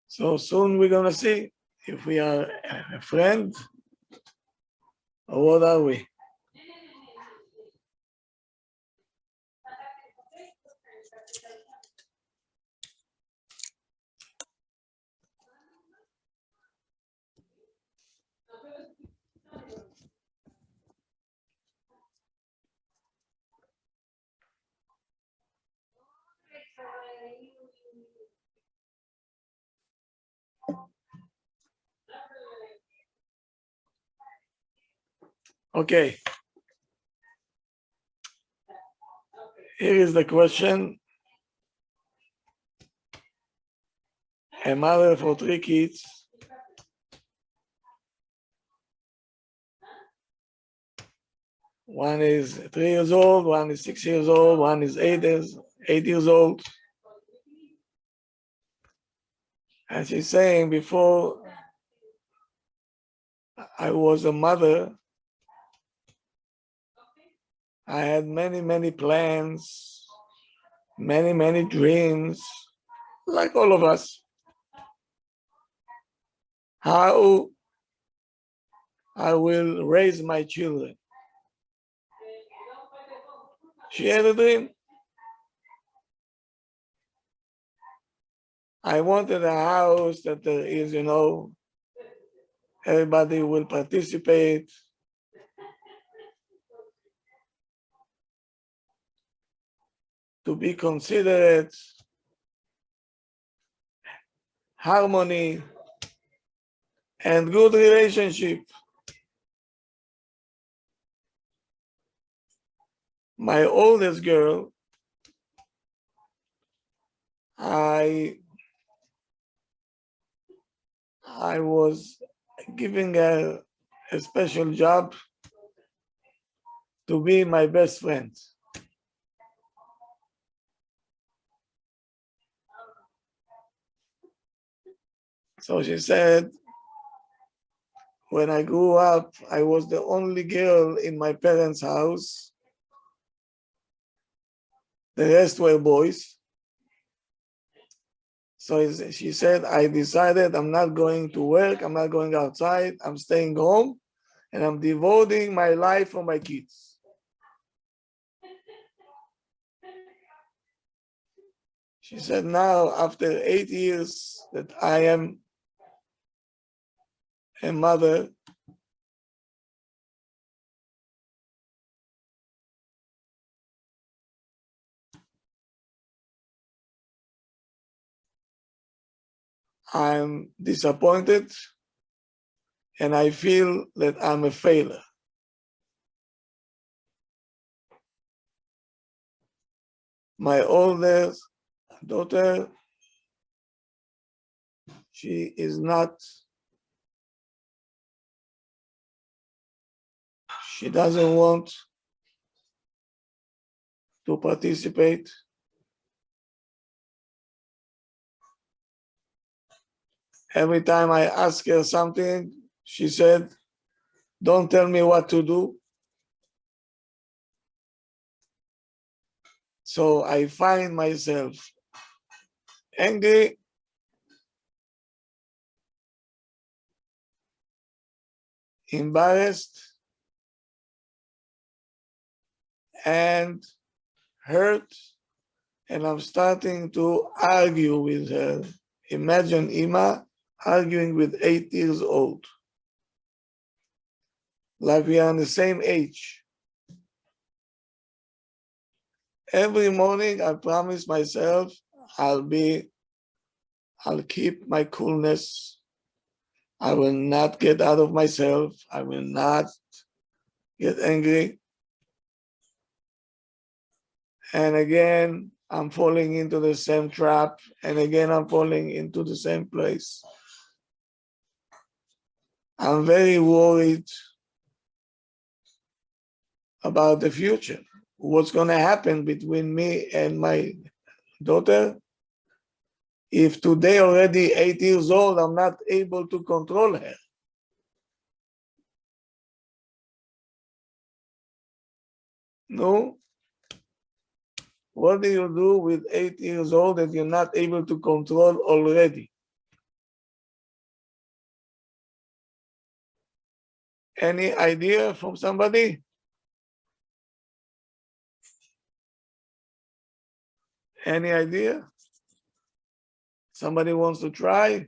So soon we're gonna see if we are a friend or what are we. Okay. Here is the question. A mother for 3 kids. One is 3 years old, one is 6 years old, one is 8 years old. And she's saying, before I was a mother, I had many, many plans, many, many dreams, like all of us. How I will raise my children. She had a dream. I wanted a house that there is, everybody will participate. To be considerate, harmony, and good relationship. My oldest girl, I was giving her a special job to be my best friend. So she said, when I grew up, I was the only girl in my parents' house. The rest were boys. So she said, I decided I'm not going to work, I'm not going outside, I'm staying home, and I'm devoting my life for my kids. She said, now, after 8 years that I am a mother, I'm disappointed and I feel that I'm a failure. My oldest daughter, she doesn't want to participate. Every time I ask her something, she said, don't tell me what to do. So I find myself angry, embarrassed, and hurt, and I'm starting to argue with her. Imagine Ima arguing with 8 years old. Like we are on the same age. Every morning I promise myself I'll keep my coolness. I will not get out of myself. I will not get angry. And again, I'm falling into the same trap. And again, I'm falling into the same place. I'm very worried about the future. What's going to happen between me and my daughter? If today already 8 years old, I'm not able to control her. No? What do you do with 8 years old that you're not able to control already? Any idea from somebody? Any idea? Somebody wants to try?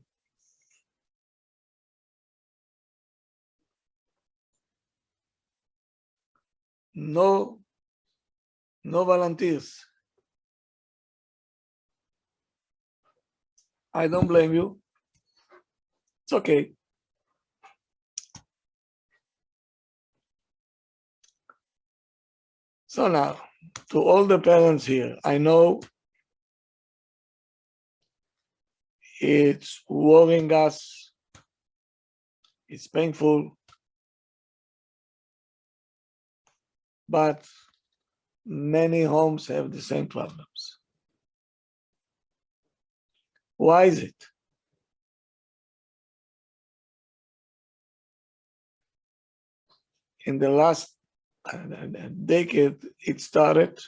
No, no volunteers. I don't blame you. It's okay. So now, to all the parents here, I know it's worrying us, it's painful, but many homes have the same problems. Why is it? In the last decade, it started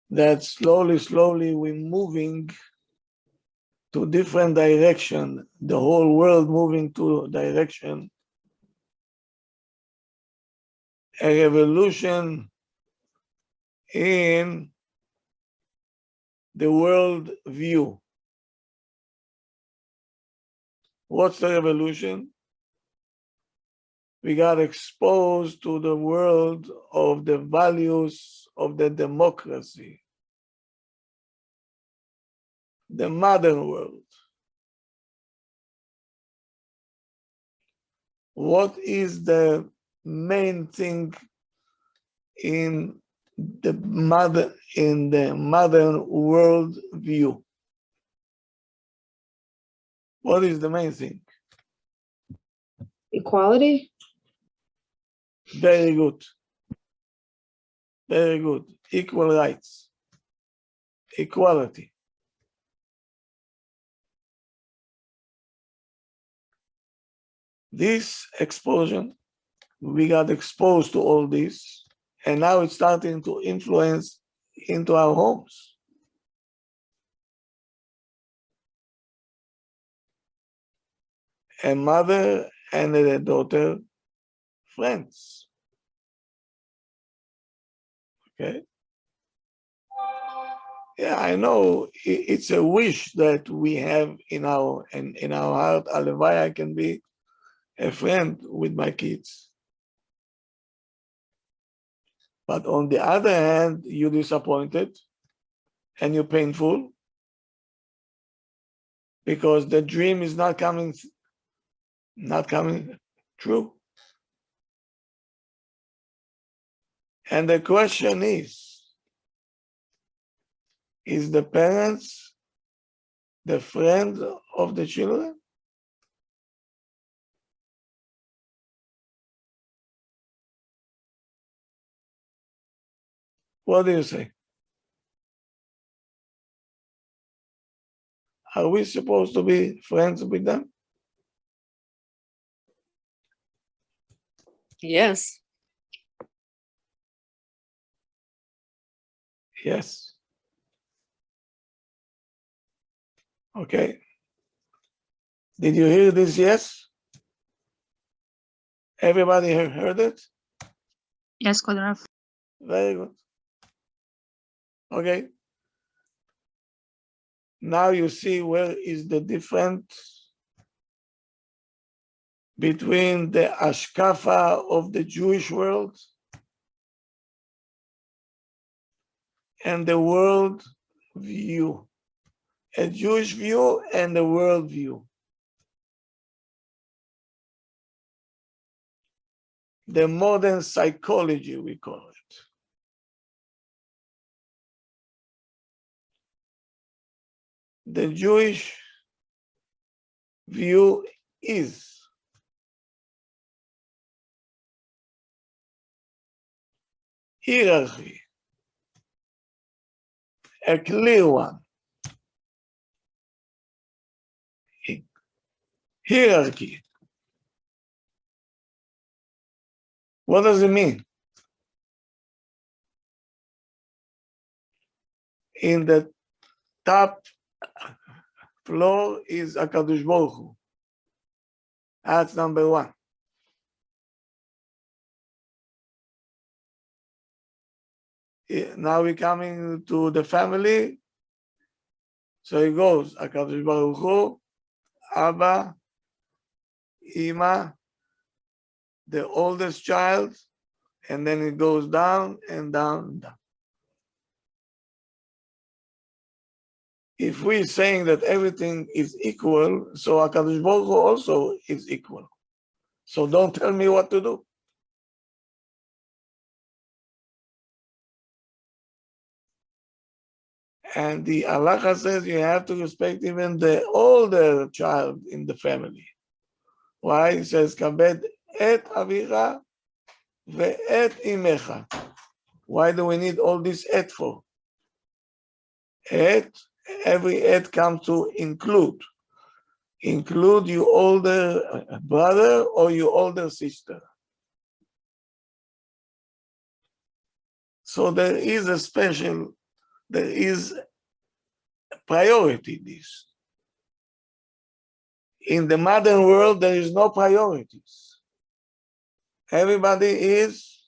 that slowly we're moving to different direction, the whole world moving to a direction, a revolution in the world view. What's the revolution? We got exposed to the world of the values of the democracy, the modern world. What is the main thing in the modern world view? What is the main thing? Equality? Very good. Very good. Equal rights. Equality. This explosion, we got exposed to all this, and now it's starting to influence into our homes. A mother and a daughter, friends. Okay. Yeah, I know it's a wish that we have in our heart. Alevai, I can be a friend with my kids. But on the other hand, you're disappointed and you're painful because the dream is not coming true. And the question is the parents the friend of the children? What do you say? Are we supposed to be friends with them? Yes. Yes. Okay. Did you hear this? Yes? Everybody heard it? Yes, Kod Rav. Very good. Okay. Now you see where is the difference between the Ashkafa of the Jewish world and the world view. A Jewish view and the world view. The modern psychology, we call it. The Jewish view is hierarchy, a clear one. Hierarchy. What does it mean? In the top floor is HaKadosh Baruch Hu. That's number one. Now we're coming to the family. So it goes, HaKadosh Baruch Hu, Abba, Ima, the oldest child, and then it goes down and down and down. If we're saying that everything is equal, so HaKadosh Baruch Hu also is equal. So don't tell me what to do. And the halacha says you have to respect even the older child in the family. Why? It says, Kabed et avicha ve'et imecha. Why do we need all this et for? Et, every et comes to include. Include your older brother or your older sister. So there is a special, there is a priority in this. In the modern world, there is no priorities. Everybody is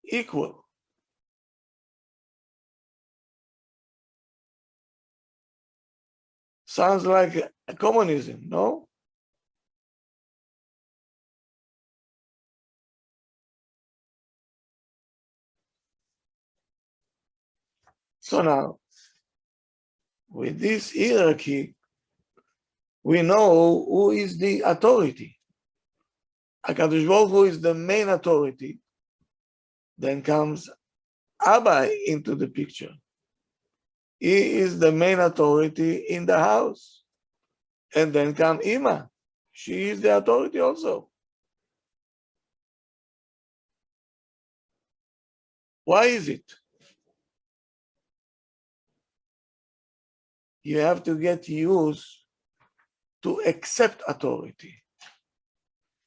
equal. Sounds like a communism, no? So now, with this hierarchy, we know who is the authority. HaKadosh Baruch Hu is the main authority. Then comes Abba into the picture. He is the main authority in the house. And then comes Ima. She is the authority also. Why is it? You have to get used to accept authority.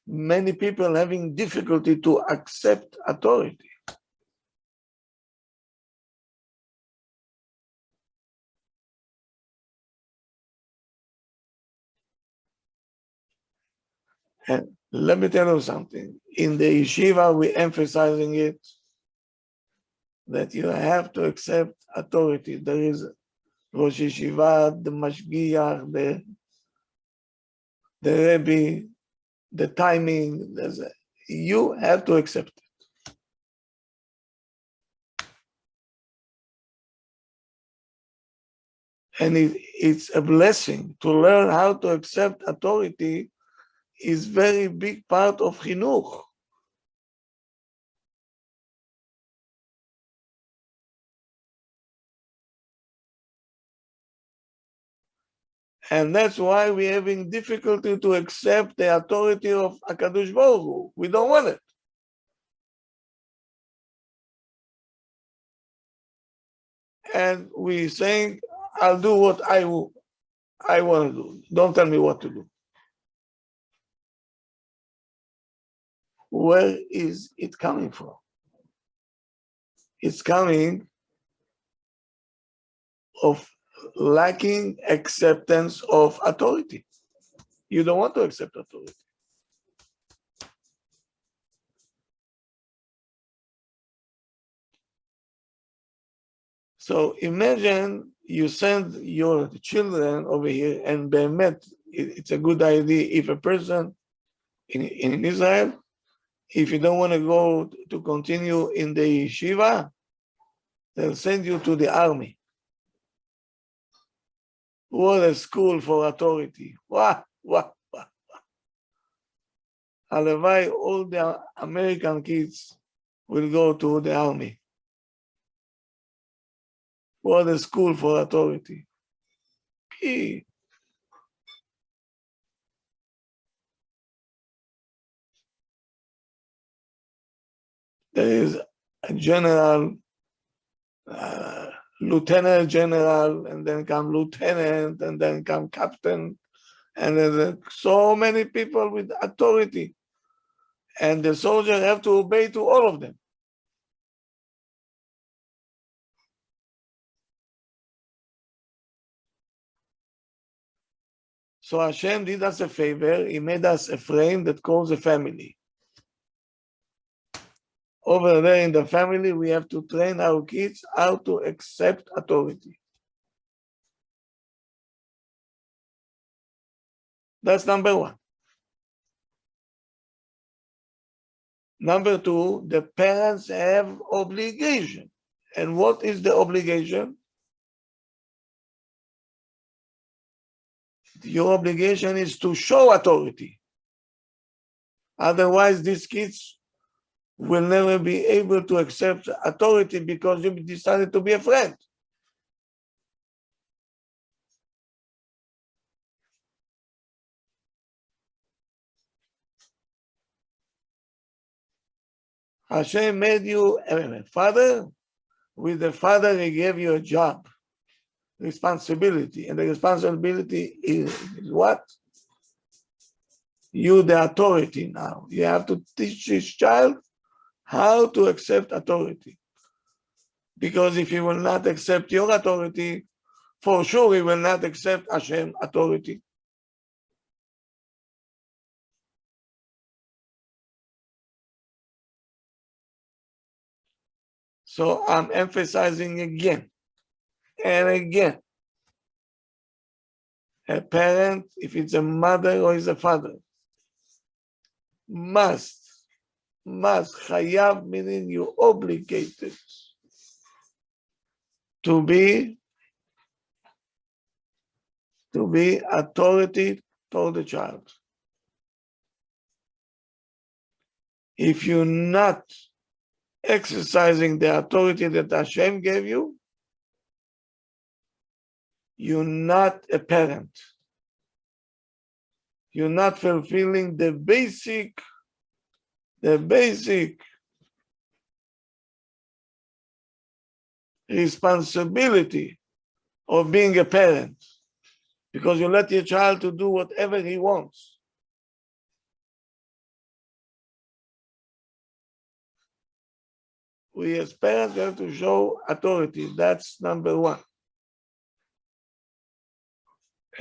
Many people having difficulty to accept authority. And let me tell you something. In the yeshiva, we're emphasizing it that you have to accept authority. There is Rosh Yeshiva, the Mashgiach, the Rabbi, the timing. You have to accept it. And it's a blessing to learn how to accept authority is very big part of chinuch. And that's why we're having difficulty to accept the authority of HaKadosh Baruch Hu. We don't want it. And we're saying, I'll do what I want to do. Don't tell me what to do. Where is it coming from? It's coming of lacking acceptance of authority. You don't want to accept authority. So imagine you send your children over here, and behemet, it's a good idea if a person in Israel, if you don't want to go to continue in the yeshiva, they'll send you to the army. What a school for authority. Wah. Halavai, all the American kids will go to the army. What a school for authority. There is a general, lieutenant general, and then come lieutenant, and then come captain, and there's so many people with authority. And the soldiers have to obey to all of them. So Hashem did us a favor. He made us a frame that calls a family. Over there in the family, we have to train our kids how to accept authority. That's number one. Number two, the parents have obligation. And what is the obligation? Your obligation is to show authority. Otherwise, these kids will never be able to accept authority because you decided to be a friend. Hashem made you a father. With the father, he gave you a job, responsibility. And the responsibility is what? You, the authority now. You have to teach this child how to accept authority. Because if he will not accept your authority, for sure he will not accept Hashem's authority. So I'm emphasizing again and again. A parent, if it's a mother or is a father, must, chayav, meaning you obligated to be authority toward the child. If you're not exercising the authority that Hashem gave you, you're not a parent. You're not fulfilling the basic responsibility of being a parent, because you let your child to do whatever he wants. We as parents have to show authority. That's number one.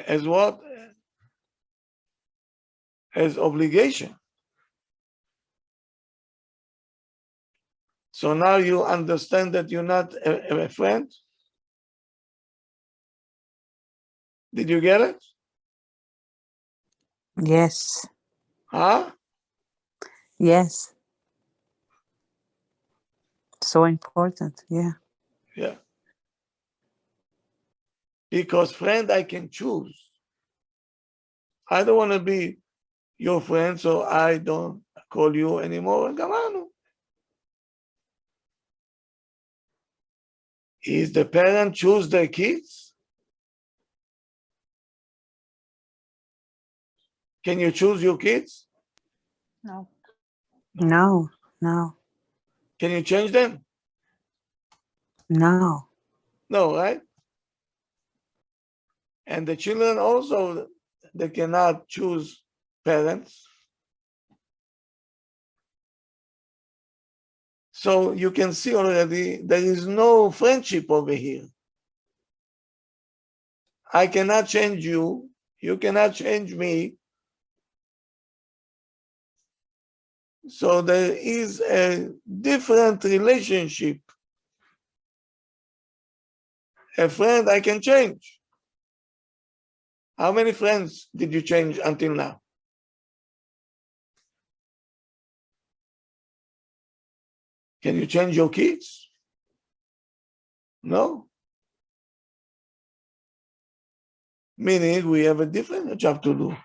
As what? As obligation. So now you understand that you're not a friend? Did you get it? Yes. Huh? Yes. So important. Yeah. Yeah. Because friend, I can choose. I don't want to be your friend, so I don't call you anymore. Gamanu. Is the parent choose their kids? Can you choose your kids? No. No. No. Can you change them? No. No, right? And the children also, they cannot choose parents. So you can see already there is no friendship over here. I cannot change you. You cannot change me. So there is a different relationship. A friend I can change. How many friends did you change until now? Can you change your kids? No. Meaning we have a different job to do.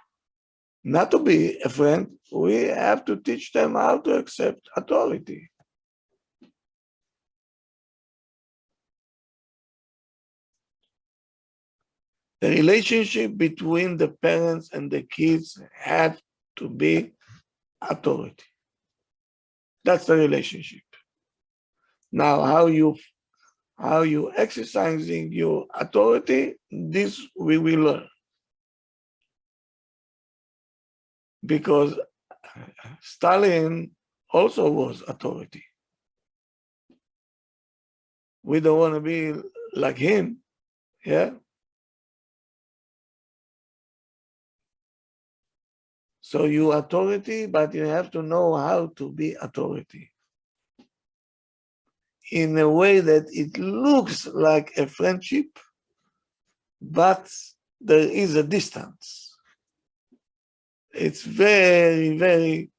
Not to be a friend, we have to teach them how to accept authority. The relationship between the parents and the kids have to be authority. That's the relationship. Now, how you exercising your authority, this we will learn. Because Stalin also was authority. We don't want to be like him, yeah? So you authority, but you have to know how to be authority in a way that it looks like a friendship, but there is a distance. It's very, very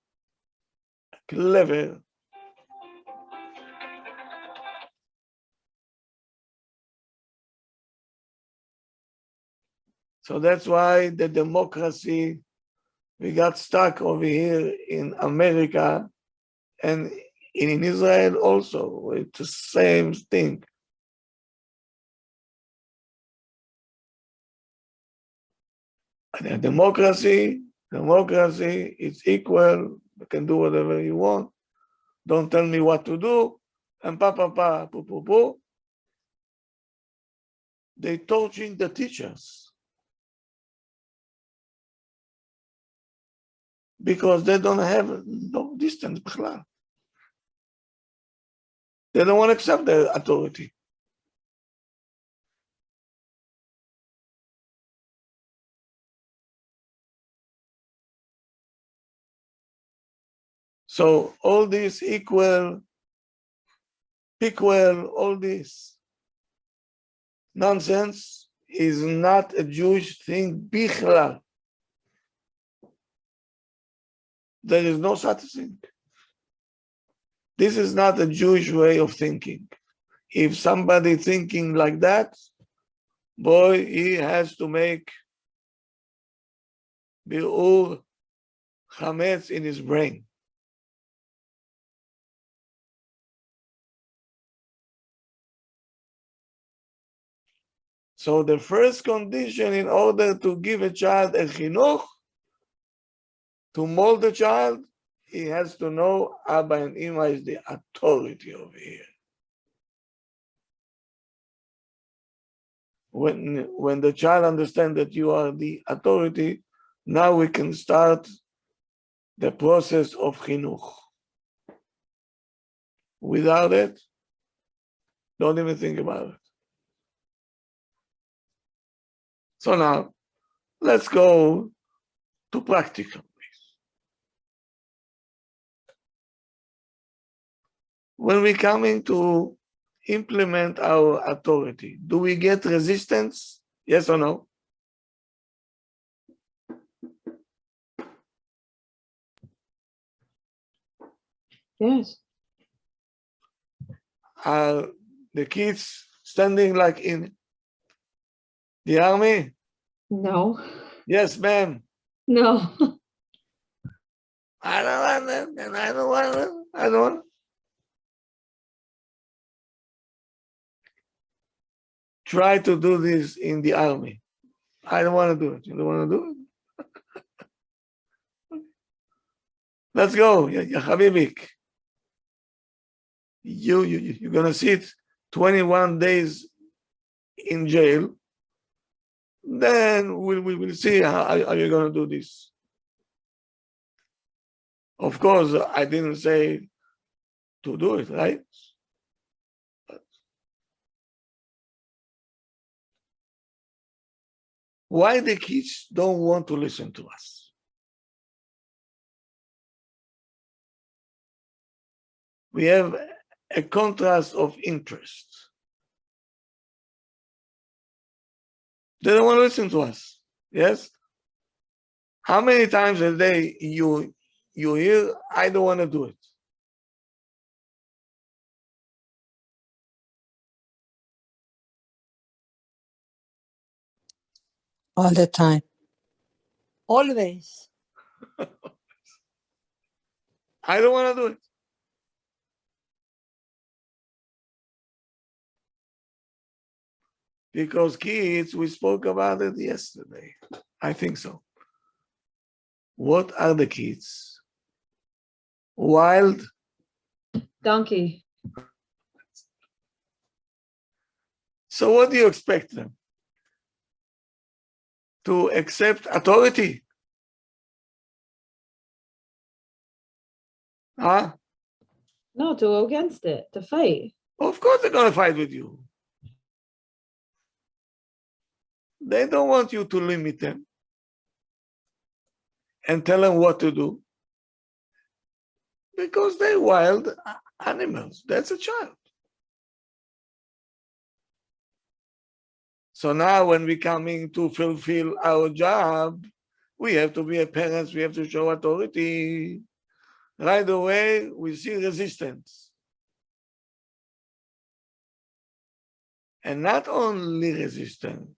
clever. So that's why the democracy, we got stuck over here in America and in Israel also. It's the same thing. And democracy, it's equal. You can do whatever you want. Don't tell me what to do. And poo. They torturing the teachers because they don't have no distance. They don't want to accept their authority. So all this equal, all this nonsense is not a Jewish thing. Bichlal. There is no such thing. This is not a Jewish way of thinking. If somebody thinking like that, boy, he has to make bi'ur chametz in his brain. So the first condition in order to give a child a chinuch, to mold the child, he has to know Abba and Ima is the authority over here. When the child understands that you are the authority, now we can start the process of chinuch. Without it, don't even think about it. So now, let's go to practical ways. When we're coming to implement our authority, do we get resistance? Yes or no? Yes. Are the kids standing like in the army? No. Yes, ma'am. No. I don't want them, and I don't want them. I don't want them. Try to do this in the army. I don't want to do it. You don't want to do it? Let's go, ya Habibik. You're going to sit 21 days in jail. Then we will see how you're going to do this. Of course, I didn't say to do it, right? Why the kids don't want to listen to us? We have a contrast of interest. They don't want to listen to us. Yes? How many times a day you hear, I don't want to do it? All the time. Always. I don't want to do it. Because kids, we spoke about it yesterday. I think so. What are the kids? Wild? Donkey. So what do you expect them? To accept authority? Huh? No, to go against it, to fight. Of course they're going to fight with you. They don't want you to limit them. and tell them what to do, because they're wild animals. That's a child. So now when we coming to fulfill our job, we have to be a parents, we have to show authority. Right away, we see resistance. And not only resistance,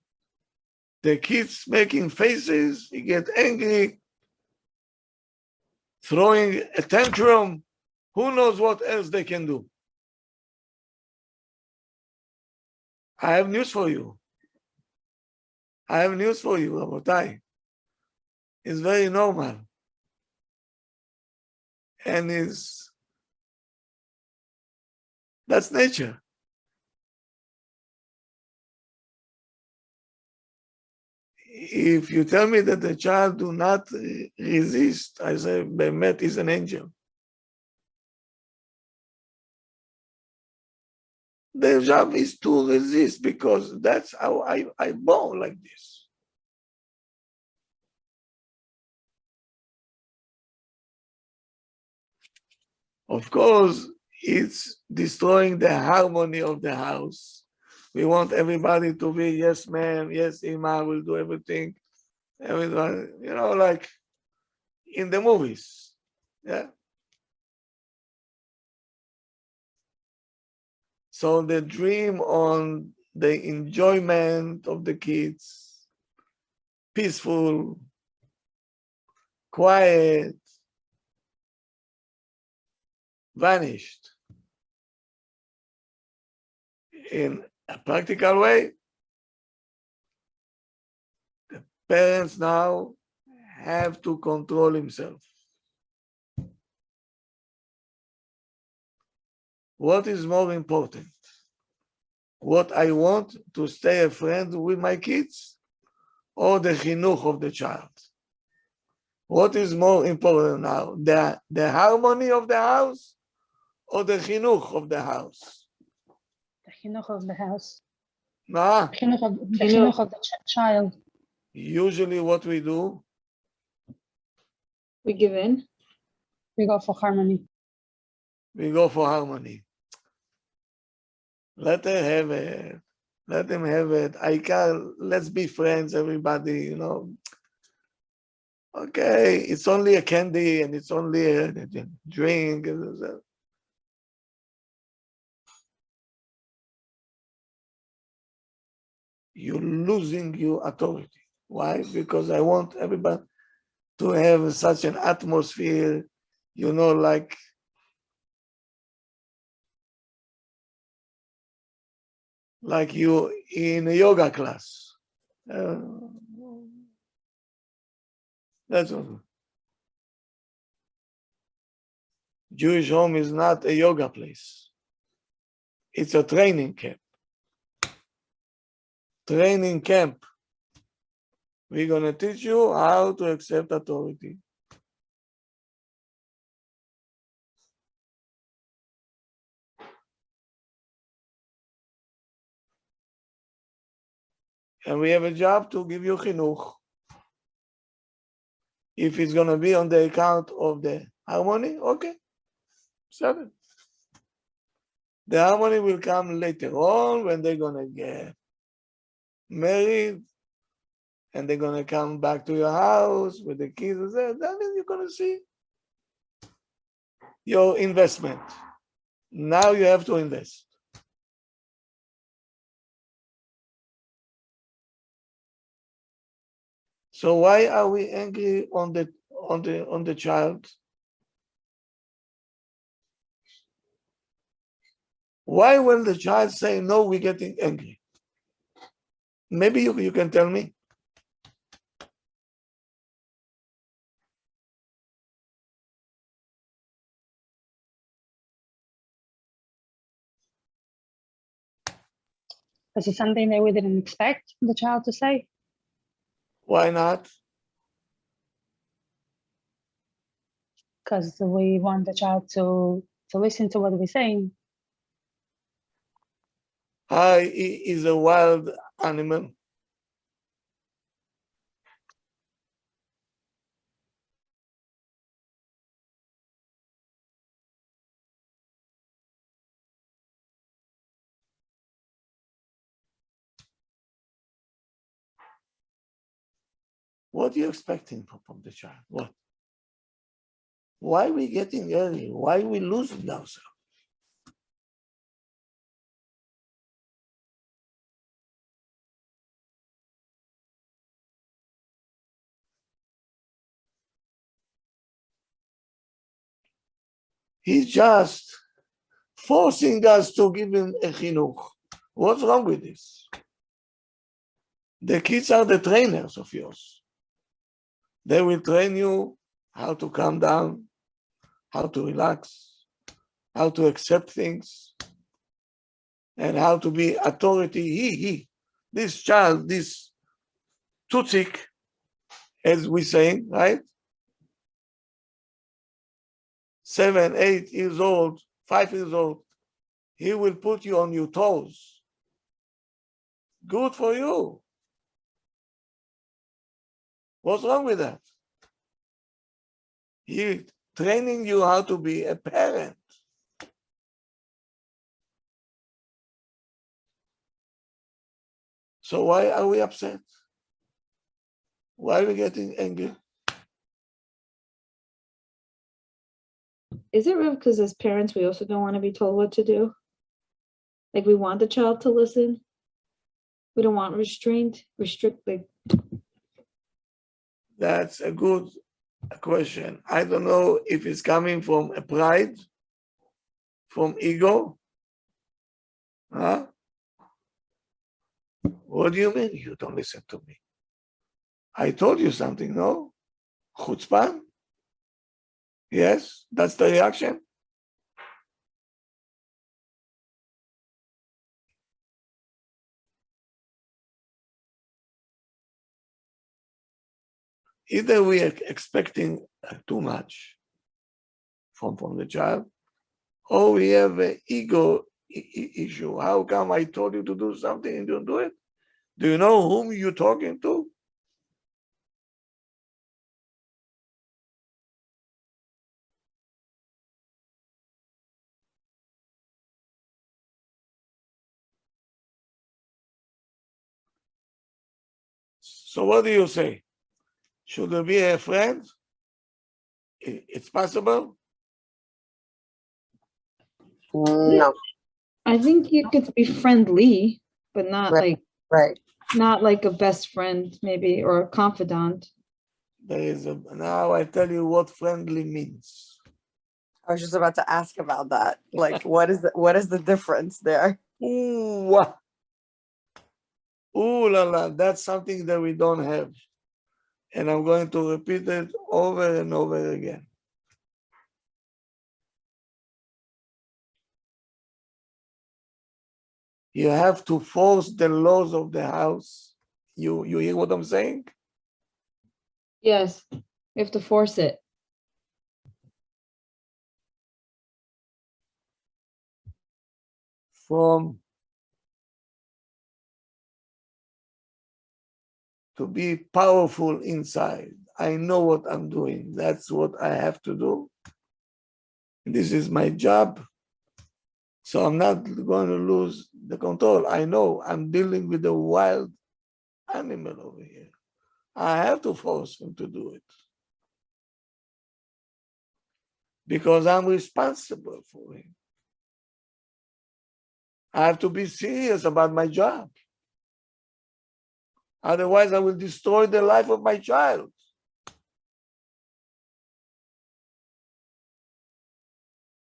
the kids making faces, he get angry, throwing a tantrum. Who knows what else they can do? I have news for you. I have news for you, Rabotai. It's very normal. And that's nature. If you tell me that the child do not resist, I say, Bemet is an angel. The job is to resist, because that's how I born like this. Of course, it's destroying the harmony of the house. We want everybody to be, yes, ma'am, yes, Ima, will do everything. Everybody, like in the movies. Yeah. So the dream on the enjoyment of the kids, peaceful, quiet, vanished. In a practical way, the parents now have to control himself. What is more important? What I want to stay a friend with my kids, or the chinuch of the child? What is more important now? The harmony of the house, or the chinuch of the house? The chinuch of the house. Nah, The chinuch of the child. usually what we do, We give in. We go for harmony. we go for harmony. Let them have it. Let them have it. Let's be friends, everybody, Okay, it's only a candy and it's only a drink. You're losing your authority. Why? Because I want everybody to have such an atmosphere, like you in a yoga class. That's all. Jewish home is not a yoga place. It's a training camp. Training camp. We're going to teach you how to accept authority. And we have a job to give you chinuch. If it's going to be on the account of the harmony, okay. 7. The harmony will come later on when they're going to get married and they're going to come back to your house with the kids. Then you're going to see your investment. Now you have to invest. So why are we angry on the child? Why when the child say no, we're getting angry? Maybe you can tell me. Is it something that we didn't expect the child to say? Why not? Because we want the child to listen to what we're saying. He is a wild animal. What are you expecting from the child? What? Why are we getting early? Why are we losing ourselves? He's just forcing us to give him a chinuch. What's wrong with this? The kids are the trainers of yours. They will train you how to calm down, how to relax, how to accept things, and how to be authority. This child, this tutsik, as we say, right? 7, 8 years old, 5 years old, he will put you on your toes. Good for you. What's wrong with that? He training you how to be a parent. So why are we upset? Why are we getting angry? Is it real? Because as parents, we also don't want to be told what to do. Like we want the child to listen. We don't want restricted. That's a good question. I don't know if it's coming from a pride, from ego. Huh? What do you mean you don't listen to me? I told you something, no? Chutzpan? Yes, that's the reaction. Either we are expecting too much from the child, or we have an ego issue. How come I told you to do something and you don't do it? Do you know whom you're talking to? So what do you say? Should there be a friend? It's possible? No, I think you could be friendly, but not right, right. not like a best friend, maybe, or a confidant. There is now I tell you what friendly means. I was just about to ask about that. Like, what is the difference there? Ooh, ooh la la, that's something that we don't have. And I'm going to repeat it over and over again. You have to force the laws of the house. You hear what I'm saying? Yes, you have to force it. From to be powerful inside. I know what I'm doing. That's what I have to do. This is my job. So I'm not going to lose the control. I know I'm dealing with a wild animal over here. I have to force him to do it. Because I'm responsible for him. I have to be serious about my job. Otherwise, I will destroy the life of my child.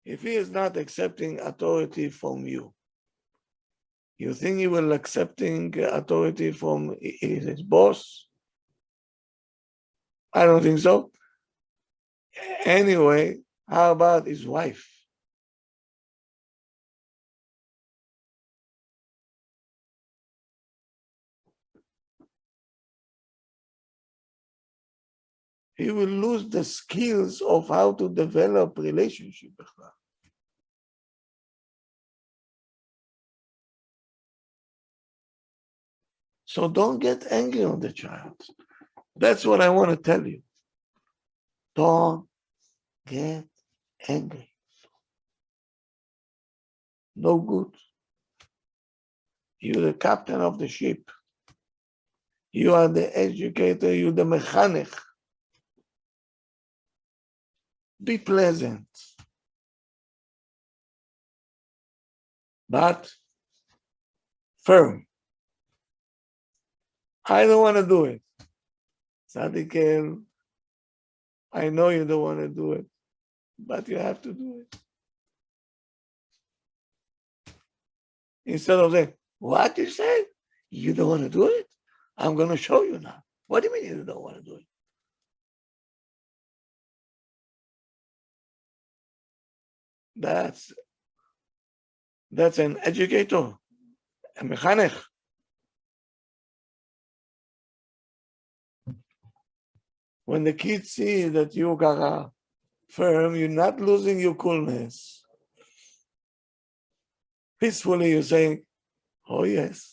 If he is not accepting authority from you, you think he will accepting authority from his boss? I don't think so. Anyway, how about his wife? He will lose the skills of how to develop relationship. So don't get angry on the child. That's what I want to tell you. Don't get angry. No good. You're the captain of the ship. You are the educator, you the mechanech. Be pleasant. But firm. I don't want to do it. Tzadikel, I know you don't want to do it, but you have to do it. Instead of saying, what you said? You don't want to do it? I'm going to show you now. What do you mean you don't want to do it? That's an educator, a mechanech. When the kids see that you are firm, you're not losing your coolness. Peacefully, you're saying, oh yes,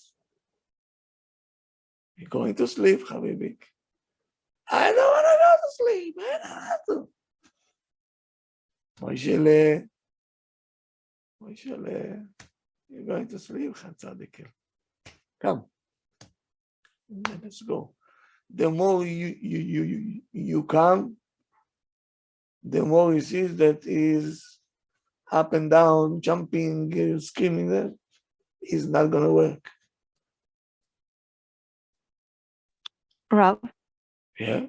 you're going to sleep, Habibi. I don't want to go to sleep. I don't want to. Moishele, you're going to sleep, Tzadikel. Come, let's go. The more you come, the more he sees that he's up and down, jumping, screaming. That is not going to work. Rob, Yeah.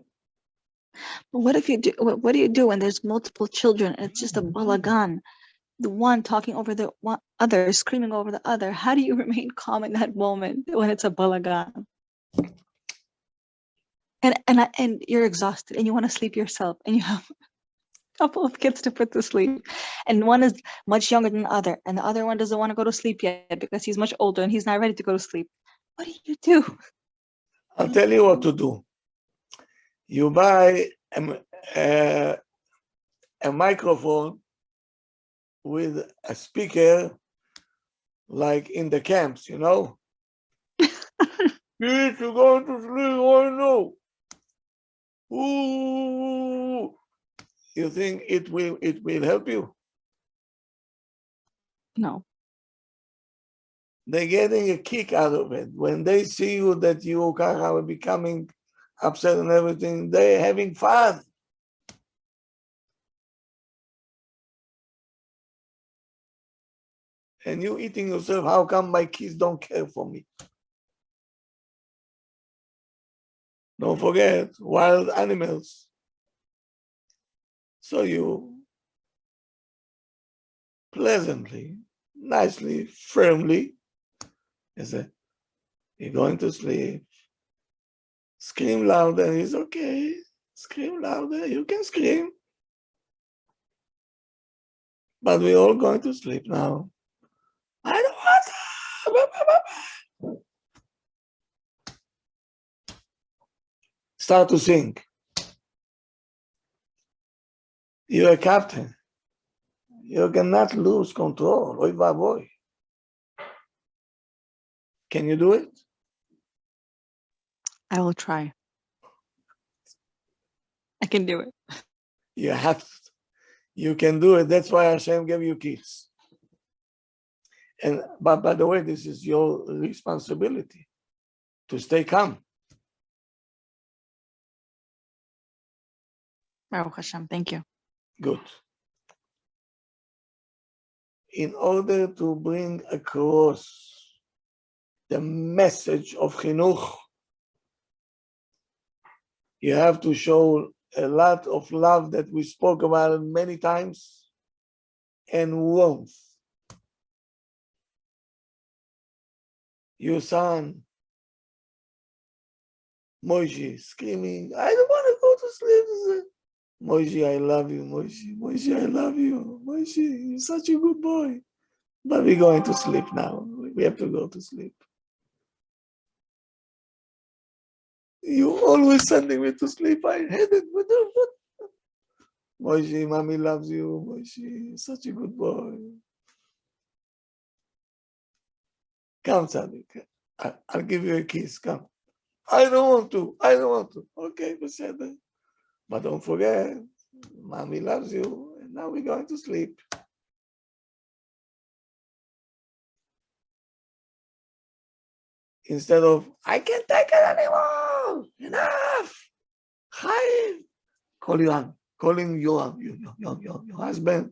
what if you do? What do you do when there's multiple children? It's just a balagan. The one talking over the other, screaming over the other. How do you remain calm in that moment when it's a balagan? And you're exhausted and you want to sleep yourself, and you have a couple of kids to put to sleep, and one is much younger than the other, and the other one doesn't want to go to sleep yet because he's much older and he's not ready to go to sleep. What do you do? I'll tell you what to do. You buy a microphone with a speaker like in the camps, you know? Kids, you're going to sleep, I know. Ooh. You think it will help you? No. They're getting a kick out of it. When they see you that you are becoming upset and everything, they're having fun. And you eating yourself, how come my kids don't care for me? Don't forget, wild animals. So you pleasantly, nicely, firmly, you say, you're going to sleep. Scream louder, it's okay. Scream louder, you can scream. But we're all going to sleep now. I don't want to. Start to sing. You're a captain. You cannot lose control. Oy vavoy. Can you do it? I will try. I can do it. You have to. You can do it. That's why Hashem gave you kids. But by the way, this is your responsibility to stay calm. Baruch Hashem, thank you. Good. In order to bring across the message of chinuch, you have to show a lot of love that we spoke about many times and warmth. Your son, Moshe, screaming, I don't want to go to sleep. Moshe, I love you, Moshe. Moshe, I love you. Moshe, you're such a good boy. But we're going to sleep now. We have to go to sleep. You always sending me to sleep. I hate it. Moshe, mommy loves you. Moshe, you're such a good boy. Come, Tzaddik. I'll give you a kiss. Come. I don't want to. I don't want to. Okay, בסדר. But don't forget, mommy loves you. And now we're going to sleep. instead of, I can't take it anymore, enough. Chaim, calling your husband,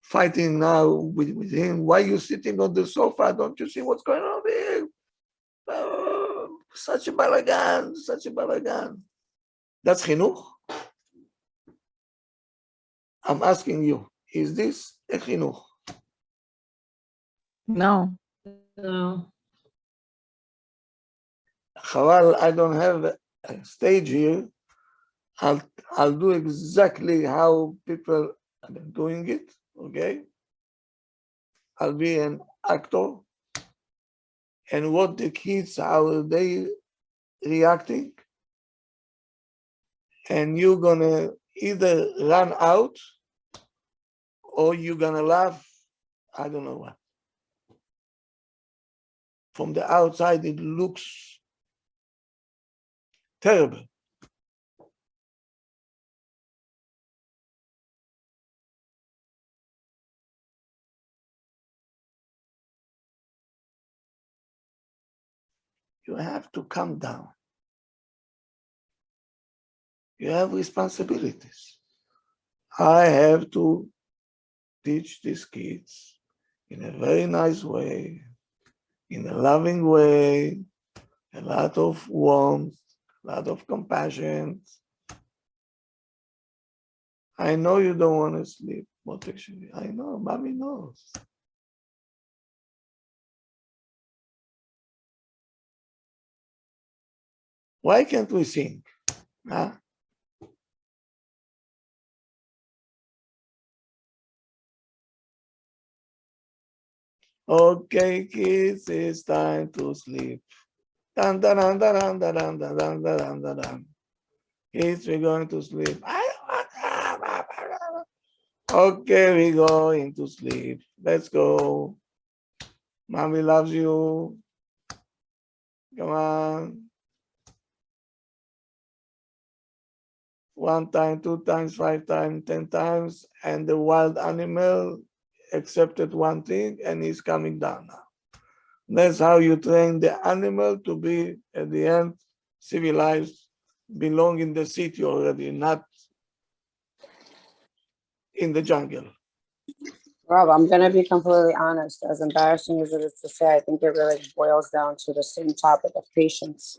fighting now with him. Why are you sitting on the sofa? Don't you see what's going on here? Oh, such a balagan, such a balagan. That's chinuch? I'm asking you, is this a chinuch? No. No. Chaval, I don't have a stage here. I'll do exactly how people are doing it, okay? I'll be an actor. And what the kids, how are they reacting? And you're gonna either run out or you're gonna laugh, I don't know what. From the outside, it looks terrible. You have to calm down. You have responsibilities. I have to teach these kids in a very nice way, in a loving way, a lot of warmth, a lot of compassion. I know you don't want to sleep, but actually, I know, mommy knows. Why can't we sing? Huh? Okay, kids, it's time to sleep. Dun, dun, dun, dun, dun, dun, dun, dun, dun, dun, dun, dun. Kids, we're going to sleep. Okay, we're going to sleep. Let's go. Mommy loves you. Come on. 1 time, 2 times, 5 times, 10 times, and the wild animal accepted one thing and he's coming down now. That's how you train the animal to be, at the end, civilized, belong in the city already, not in the jungle. Rob, I'm going to be completely honest. As embarrassing as it is to say, I think it really boils down to the same topic of patience.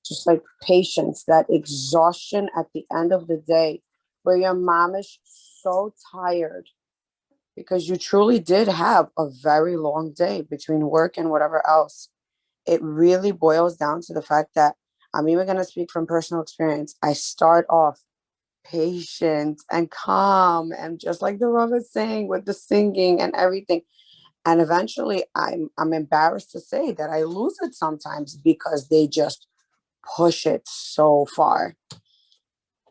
Just like patience, that exhaustion at the end of the day, where your mom is so tired because you truly did have a very long day between work and whatever else. It really boils down to the fact that I'm even going to speak from personal experience. I start off patient and calm, and just like the Rav is saying with the singing and everything. And eventually I'm embarrassed to say that I lose it sometimes because they just push it so far.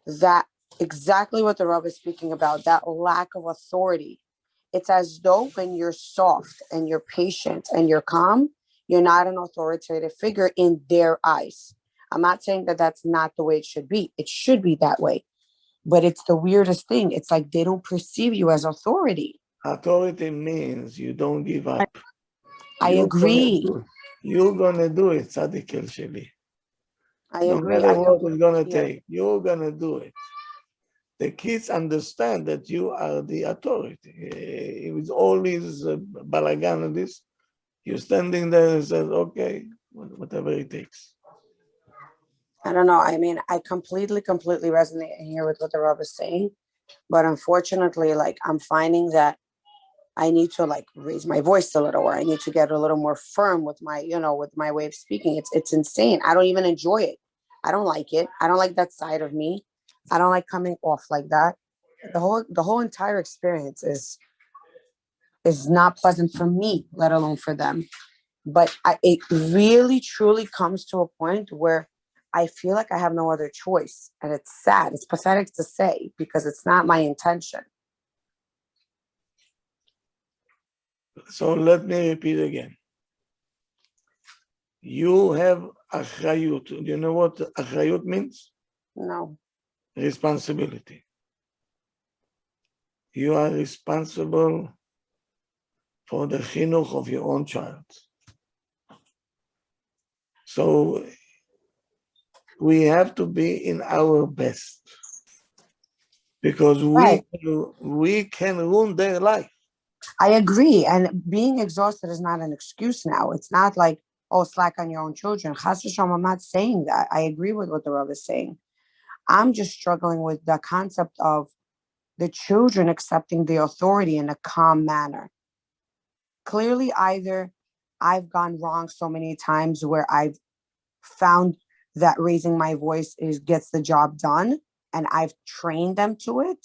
That exactly what the Rav is speaking about, that lack of authority. It's as though when you're soft and you're patient and you're calm, you're not an authoritative figure in their eyes. I'm not saying that that's not the way it should be. It should be that way. But it's the weirdest thing. It's like they don't perceive you as authority. Authority means you don't give up. I agree. You're gonna do it, Tzaddik El Sheli. I No agree. matter what it's gonna Yeah. take, you're gonna do it. The kids understand that you are the authority. It was always balagan and this. You're standing there and says, okay, whatever it takes. I don't know. I mean, I completely resonate here with what the Rav is saying. But unfortunately, like I'm finding that I need to like raise my voice a little, or I need to get a little more firm with my, with my way of speaking. It's insane. I don't even enjoy it. I don't like it. I don't like that side of me. I don't like coming off like that. The whole entire experience is not pleasant for me, let alone for them. But it really truly comes to a point where I feel like I have no other choice. And it's sad. It's pathetic to say because it's not my intention. So let me repeat again. You have achrayut. Do you know what achrayut means? No. Responsibility. You are responsible for the chinuch of your own child. So we have to be in our best because Right. we can ruin their life. I agree. And being exhausted is not an excuse now. It's not like, oh, slack on your own children. Chas v'shalom, I'm not saying that. I agree with what the Rav is saying. I'm just struggling with the concept of the children accepting the authority in a calm manner. Clearly, either I've gone wrong so many times where I've found that raising my voice gets the job done, and I've trained them to it,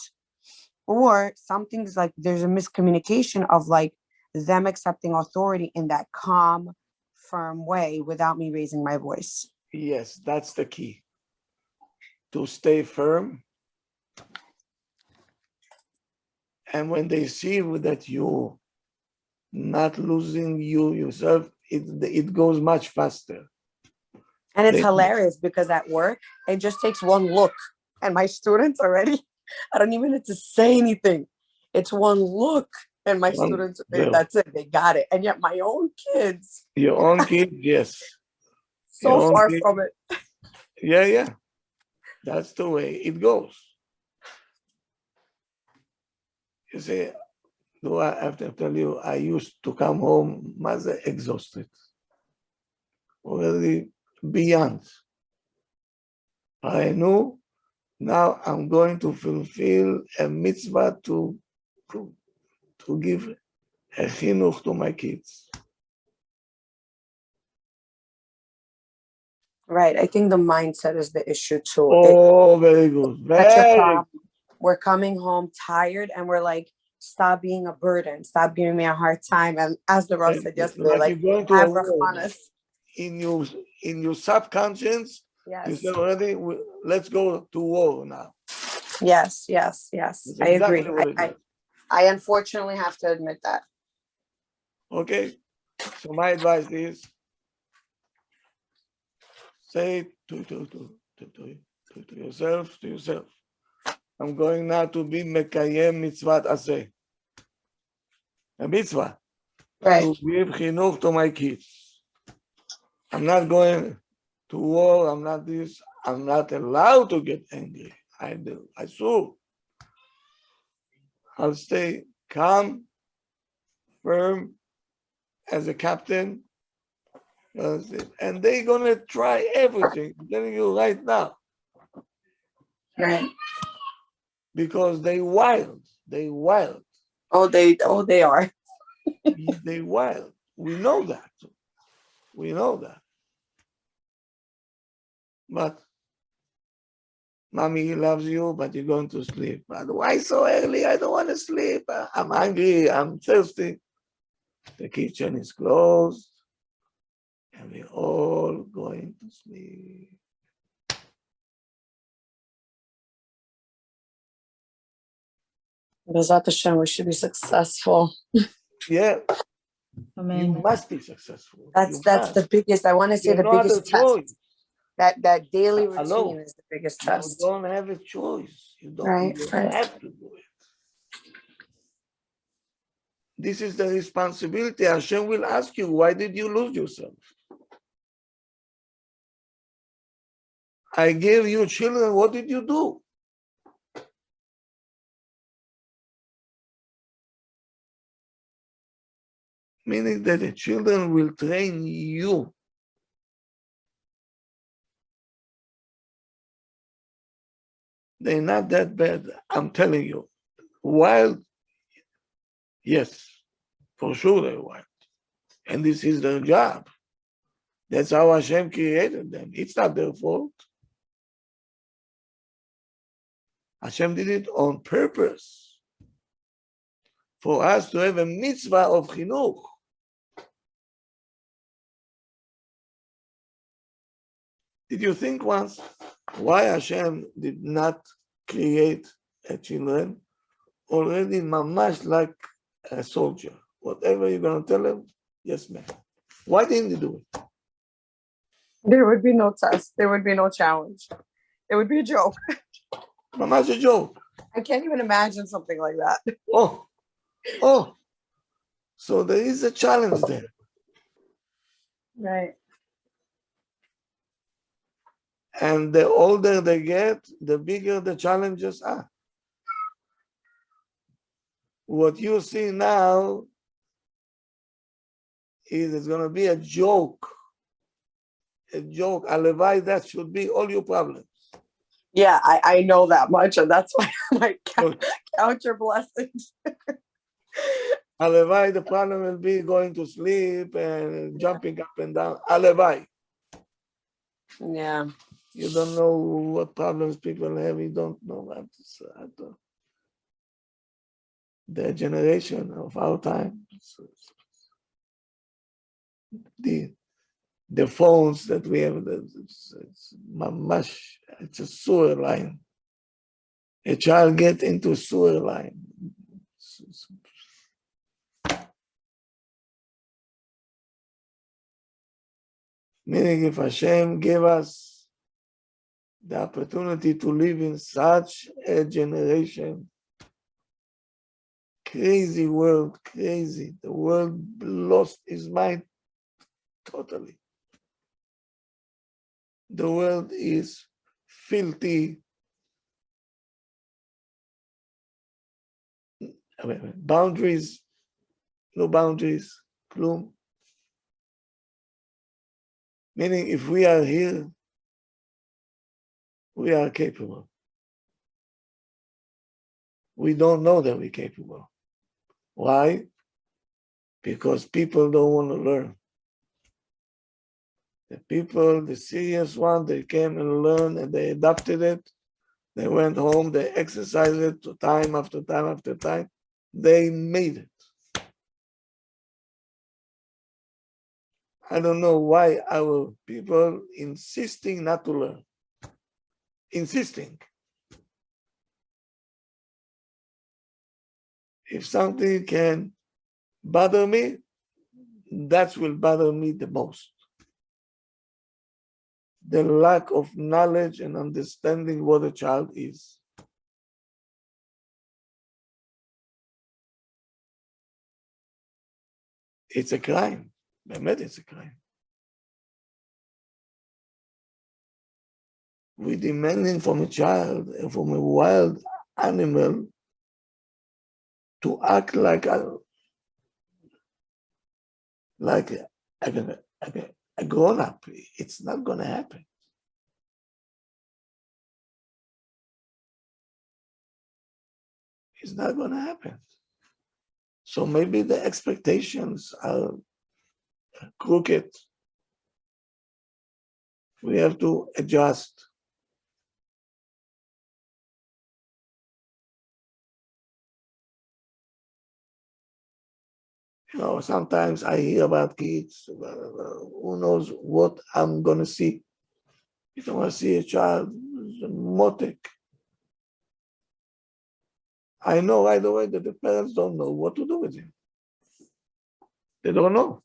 or something's like there's a miscommunication of like them accepting authority in that calm, firm way without me raising my voice. Yes, that's the key. To stay firm. And when they see that you're not losing yourself, it goes much faster. And it's They- hilarious because at work, it just takes one look. And my students already, I don't even need to say anything. It's one look. And my One students, look. that's it. They got it. And yet my own kids, Your own kid, yes. so Your own far kid, from it. yeah. That's the way it goes. You see, do I have to tell you, I used to come home exhausted. Already beyond. I knew now I'm going to fulfill a mitzvah to give a chinuch to my kids. Right. I think the mindset is the issue too. Oh, very good. Such a Very problem. We're coming home tired and we're like, stop being a burden. Stop giving me a hard time. And as the Ross said yesterday, like you're going to have a war. Rahmanas. In your subconscious, you Yes. say already, let's go to war now. Yes. That's I agree. exactly what it is. I unfortunately have to admit that. Okay, so my advice is say to yourself, I'm going now to be Mekayem Mitzvat Aseh. A mitzvah. Right. To give chinuch to my kids. I'm not going to war, I'm not this, I'm not allowed to get angry. I should. I'll stay calm, firm as a captain. And they're gonna try everything. I'm telling you right now. Right. Because they wild. Oh, they are. They wild. We know that. But mommy loves you, but you're going to sleep. But why so early? I don't want to sleep. I'm hungry. I'm thirsty. The kitchen is closed. And we're all going to sleep. B'ezrat Hashem, we should be successful. Yeah, Amen. you must be successful. That's You the must. biggest, I want to say You the don't have biggest a test. choice. That daily Hello. routine is the biggest You test. don't have a choice. You don't Right, you right. have to do it. This is the responsibility. Hashem will ask you, why did you lose yourself? I gave you children, what did you do? Meaning that the children will train you. They're not that bad, I'm telling you. Wild, yes, for sure they're wild. And this is their job. That's how Hashem created them. It's not their fault. Hashem did it on purpose for us to have a mitzvah of chinuch. Did you think once why Hashem did not create a children already mamash like a soldier? Whatever you're going to tell him, yes, ma'am. Why didn't he do it? There would be no test. There would be no challenge. It would be a joke. Mamash a joke. I can't even imagine something like that. Oh. So there is a challenge there. Right. And the older they get, the bigger the challenges are. What you see now is it's going to be a joke. A joke. Alevai, that should be all your problems. Yeah, I know that much, and that's why I'm like, count your blessings. Alevai, the problem will be going to sleep and jumping up and down. Alevai. Yeah. You don't know what problems people have. You don't know. The generation of our time. The phones that we have, it's a sewer line. A child get into a sewer line. Meaning, if Hashem gave us the opportunity to live in such a generation, crazy world, crazy. The world lost its mind totally. The world is filthy. Boundaries, no boundaries, gloom. Meaning, if we are here, we are capable. We don't know that we're capable. Why? Because people don't want to learn. The people, the serious ones, they came and learned and they adopted it. They went home, they exercised it time after time after time. They made it. I don't know why our people insisting not to learn. Insisting. If something can bother me, that will bother me the most. The lack of knowledge and understanding what a child is. It's a crime. It's a crime. We're demanding from a child and from a wild animal to act like a grown-up. It's not going to happen. It's not going to happen. So maybe the expectations are crooked. We have to adjust. You know, sometimes I hear about kids, who knows what I'm going to see. If I want to see a child, motek. I know right away that the parents don't know what to do with him. They don't know.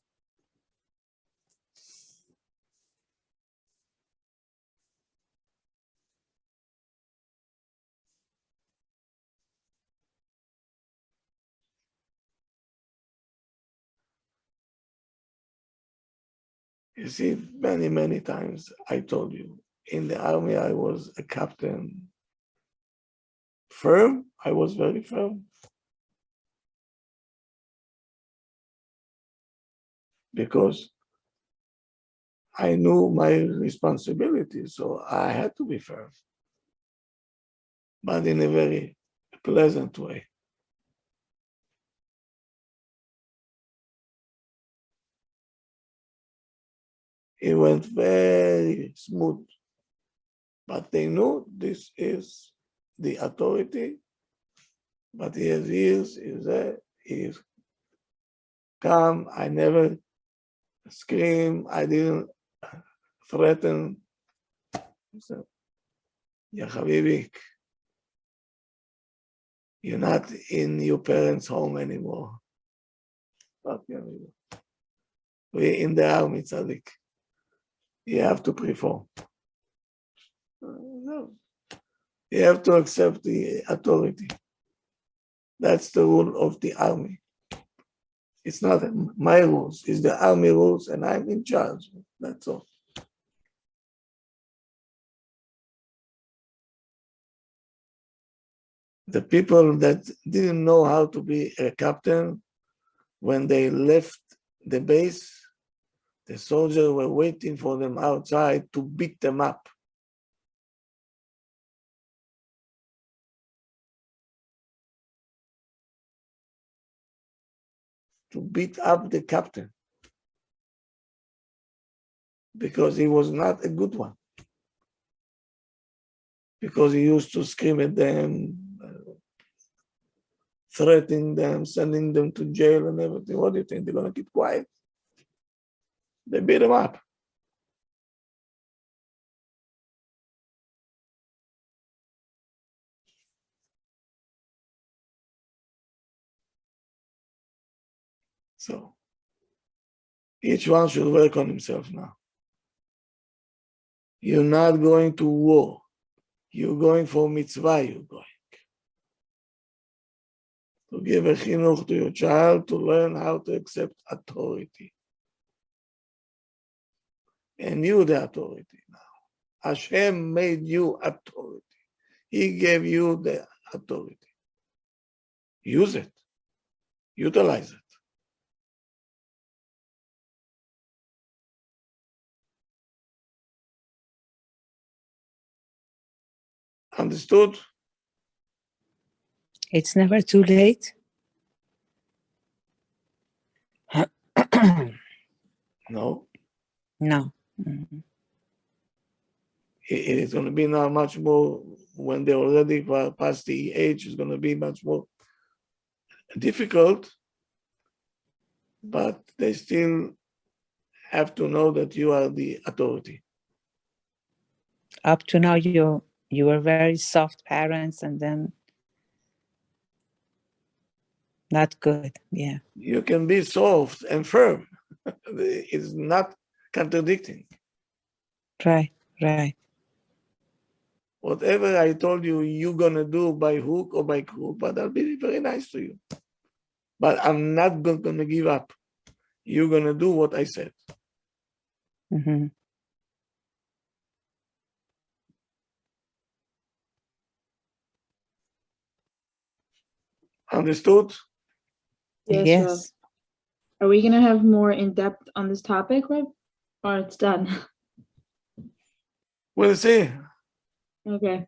You see, many, many times I told you, in the army I was a captain. Firm, I was very firm. Because I knew my responsibility, so I had to be firm. But in a very pleasant way. It went very smooth. But they knew this is the authority, but he has ears, he's there, he's calm. I never scream, I didn't threaten. So, Ya Habibi, you're not in your parents' home anymore. We're in the army, Tzaddik. You have to perform. No. You have to accept the authority. That's the rule of the army. It's not my rules, it's the army rules, and I'm in charge. That's all. The people that didn't know how to be a captain, when they left the base, the soldiers were waiting for them outside to beat them up. To beat up the captain. Because he was not a good one. Because he used to scream at them, threatening them, sending them to jail and everything. What do you think? They're going to keep quiet? They beat him up. So each one should work on himself now. You're not going to war. You're going for mitzvah, you're going. To give a chinuch to your child to learn how to accept authority. And you the authority now. Hashem made you authority. He gave you the authority. Use it. Utilize it. Understood? It's never too late. No. No. Mhm. It is going to be now much more, when they're already past the age, it's going to be much more difficult, but they still have to know that you are the authority. Up to now, you were very soft parents, and then not good. Yeah. You can be soft and firm. It's not contradicting. Right. Right. Whatever I told you, you're going to do by hook or by crook, but I'll be very nice to you. But I'm not going to give up. You're going to do what I said. Mm-hmm. Understood? Yes, Yes. Rob. Are we gonna have more in depth on this topic, Rob? Or it's done? We'll see. Okay.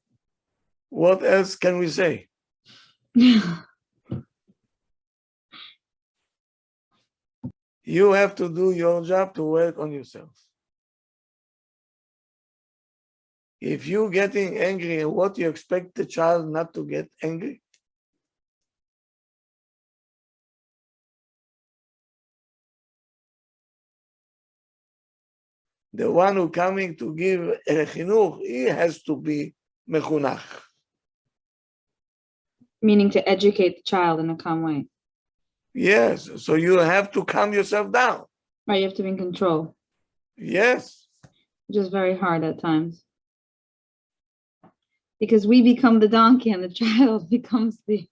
What else can we say? You have to do your job to work on yourself. If you're getting angry, what you expect the child not to get angry? The one who coming to give a chinuch, he has to be mechunach. Meaning to educate the child in a calm way. Yes, so you have to calm yourself down. Right, you have to be in control, Yes, which is very hard at times. Because we become the donkey and the child becomes the...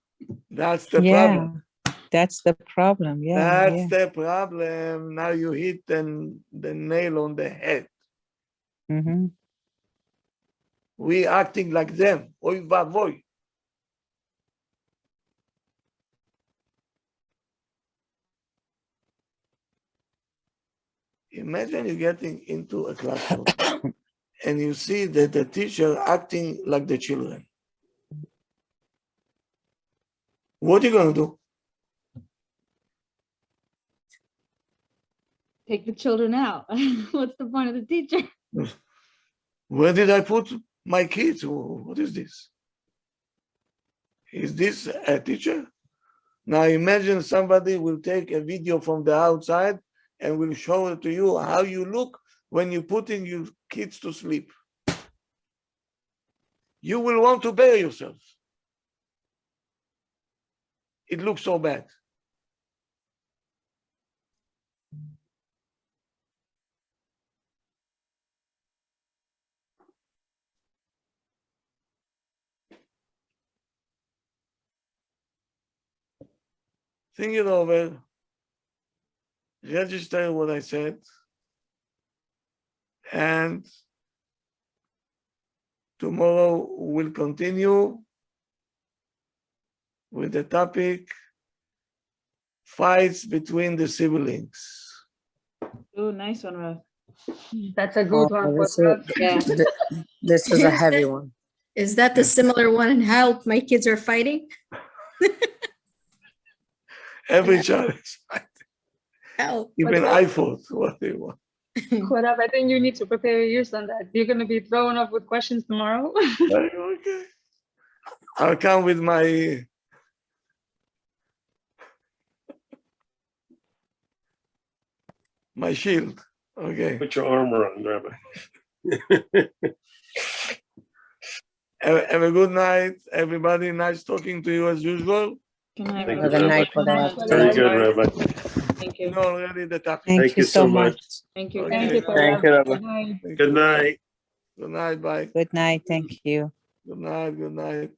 that's the Yeah. problem. That's the problem. Yeah. That's Yeah. the problem. Now you hit the nail on the head. Mm-hmm. We acting like them. Oy vavoy. Imagine you getting into a classroom and you see that the teacher acting like the children. What are you going to do? Take the children out. What's the point of the teacher? Where did I put my kids? What is this? Is this a teacher? Now imagine somebody will take a video from the outside and will show it to you how you look when you're putting your kids to sleep. You will want to bury yourself. It looks so bad. Think it over. Register what I said. And tomorrow we'll continue with the topic fights between the siblings. Oh, nice one, Rav. That's a Oh, good one. this for is, Yeah. this is a heavy one. Is that the similar one in how my kids are fighting? Every child is fighting. How? Even I fought. What do you want? Whatever. I think you need to prepare your ears on that. You're going to be thrown off with questions tomorrow. Okay. I'll come with my shield. Okay. Put your armor on, Rabbi. Have a good night, everybody. Nice talking to you as usual. Good night, Thank Rav. you, Good night, Good night. Rabbi. Very good, Rabbi. Thank You you. know already the topic. Thank you so much. Thank you. Okay. Thank you, Thank Korav. you, Good night. Thank Good you. night. Good night. Bye. Good night. Thank you. Good night. Good night.